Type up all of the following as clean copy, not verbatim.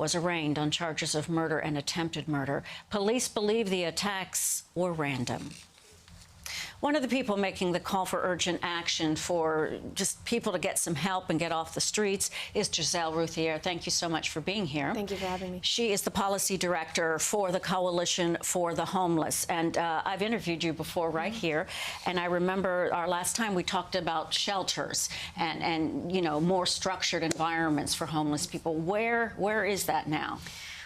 was arraigned on charges of murder and attempted murder. Police believe the attacks were random. One of the people making the call for urgent action for just people to get some help and get off the streets is Giselle Routhier. Thank you so much for being here. Thank you for having me. She is the policy director for the Coalition for the Homeless. And I've interviewed you before right here. And I remember our last time we talked about shelters and you know, more structured environments for homeless people. Where is that now?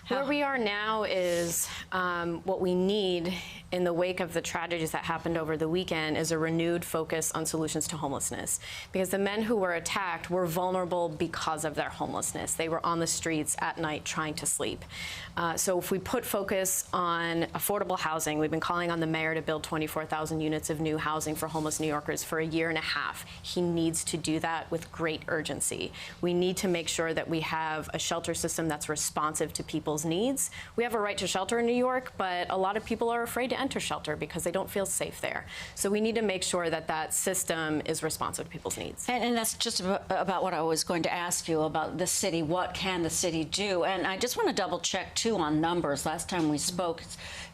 Where we are now is what we need in the wake of the tragedies that happened over the weekend is a renewed focus on solutions to homelessness. Because the men who were attacked were vulnerable because of their homelessness. They were on the streets at night trying to sleep. So if we put focus on affordable housing, we've been calling on the mayor to build 24,000 units of new housing for homeless New Yorkers for 1.5 years. He needs to do that with great urgency. We need to make sure that we have a shelter system that's responsive to people's needs. We have a right to shelter in New York, but a lot of people are afraid to enter shelter because they don't feel safe there. So we need to make sure that that system is responsive to people's needs. And that's just about what I was going to ask you about the city. What can the city do? And I just want to double check too on numbers. Last time we spoke,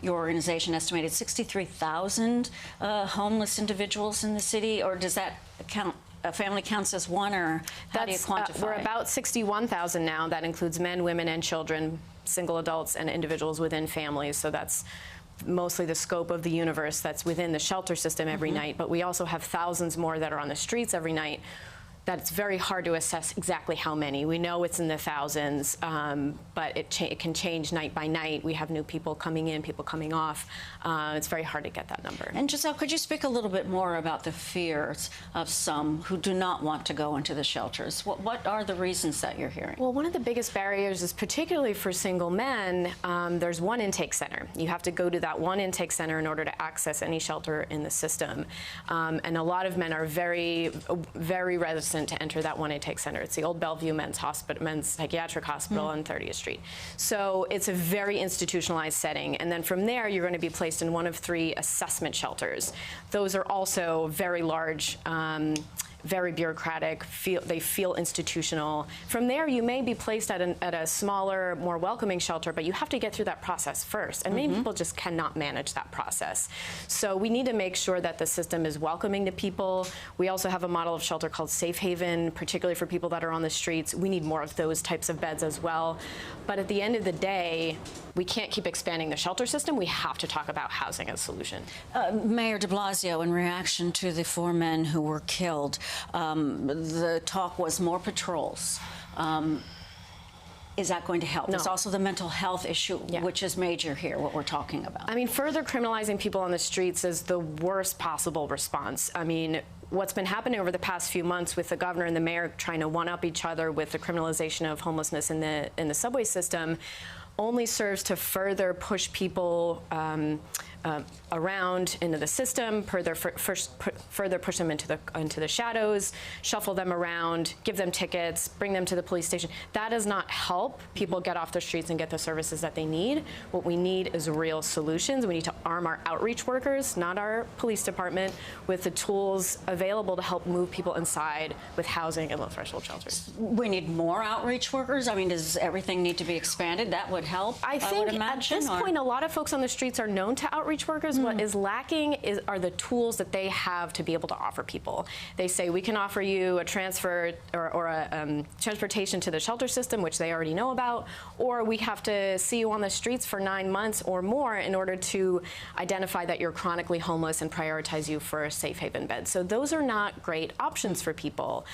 your organization estimated 63,000 homeless individuals in the city, or does that count? A family counts as one, or how do you quantify? We're about 61,000 now. That includes men, women, and children, single adults, and individuals within families. So that's mostly the scope of the universe that's within the shelter system every night. But we also have thousands more that are on the streets every night. That it's very hard to assess exactly how many. We know it's in the thousands, but it can change night by night. We have new people coming in, people coming off. It's very hard to get that number. And Giselle, could you speak a little bit more about the fears of some who do not want to go into the shelters? What are the reasons that you're hearing? Well, one of the biggest barriers is particularly for single men, there's one intake center. You have to go to that one intake center in order to access any shelter in the system. And a lot of men are very, very reticent to enter that one intake center. It's the old Bellevue Men's Psychiatric Hospital on 30th Street. So it's a very institutionalized setting. And then from there, you're going to be placed in one of 3 assessment shelters. Those are also very large, very bureaucratic, they feel institutional. From there, you may be placed at a smaller, more welcoming shelter, but you have to get through that process first. And many people just cannot manage that process. So we need to make sure that the system is welcoming to people. We also have a model of shelter called Safe Haven, particularly for people that are on the streets. We need more of those types of beds as well. But at the end of the day, we can't keep expanding the shelter system. We have to talk about housing as a solution. Mayor de Blasio, in reaction to the 4 men who were killed, the talk was more patrols. Is that going to help? No. There's also the mental health issue, which is major here, what we're talking about. I mean, further criminalizing people on the streets is the worst possible response. I mean, what's been happening over the past few months with the governor and the mayor trying to one-up each other with the criminalization of homelessness in the subway system only serves to further push people around into the system, further push them into the shadows, shuffle them around, give them tickets, bring them to the police station. That does not help people get off the streets and get the services that they need. What we need is real solutions. We need to arm our outreach workers, not our police department, with the tools available to help move people inside with housing and low threshold shelters. We need more outreach workers? I mean, does everything need to be expanded? That would help, I think at this point, a lot of folks on the streets are known to outreach workers. What is lacking are the tools that they have to be able to offer people. They say, we can offer you a transfer or a transportation to the shelter system, which they already know about, or we have to see you on the streets for 9 months or more in order to identify that you're chronically homeless and prioritize you for a safe haven bed. So those are not great options for people.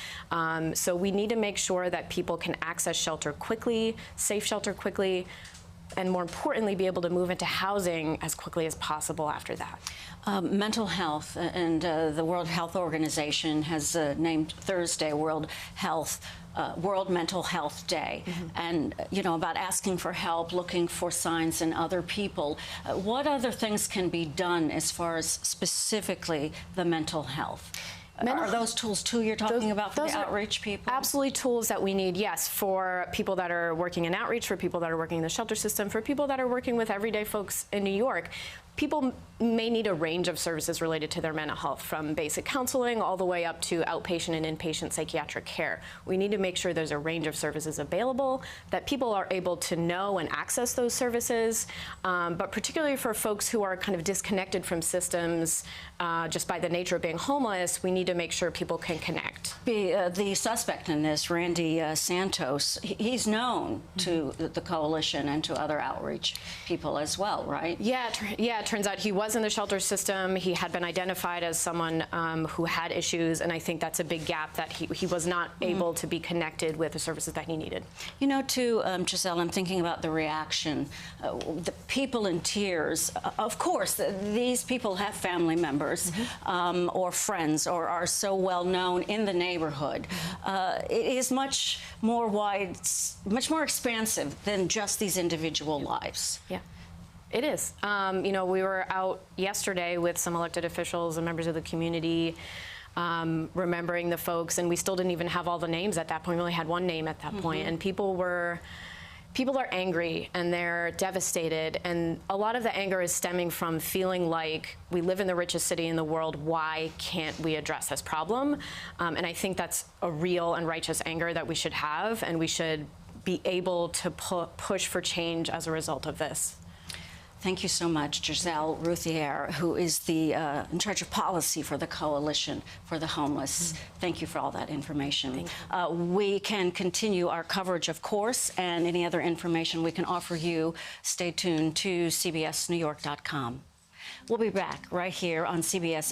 So we need to make sure that people can access shelter quickly, safe shelter quickly, and more importantly, be able to move into housing as quickly as possible after that. Mental health, and the World Health Organization has named Thursday World Mental Health Day, and you know, about asking for help, looking for signs in other people. What other things can be done as far as specifically the mental health? Are those tools, too, you're talking about for the outreach people? Absolutely tools that we need, yes, for people that are working in outreach, for people that are working in the shelter system, for people that are working with everyday folks in New York. people may need a range of services related to their mental health, from basic counseling all the way up to outpatient and inpatient psychiatric care. We need to make sure there's a range of services available, that people are able to know and access those services, but particularly for folks who are kind of disconnected from systems just by the nature of being homeless, we need to make sure people can connect. The suspect in this, Randy Santos, he's known to the coalition and to other outreach people as well, right? Yeah, it turns out he was in the shelter system. He had been identified as someone who had issues, and I think that's a big gap, that he was not able to be connected with the services that he needed. You know, too, Giselle, I'm thinking about the reaction. The people in tears, of course, these people have family members or friends or are so well known in the neighborhood. It is much more much more expansive than just these individual lives. Yeah. It is. You know, we were out yesterday with some elected officials and members of the community, remembering the folks, and we still didn't even have all the names at that point. We only had one name at that point, and people are angry and they're devastated, and a lot of the anger is stemming from feeling like we live in the richest city in the world. Why can't we address this problem? And I think that's a real and righteous anger that we should have, and we should be able to push for change as a result of this. Thank you so much, Giselle Routhier, who is the in charge of policy for the Coalition for the Homeless. Thank you for all that information. We can continue our coverage, of course, and any other information we can offer you. Stay tuned to CBSNewYork.com. We'll be back right here on CBS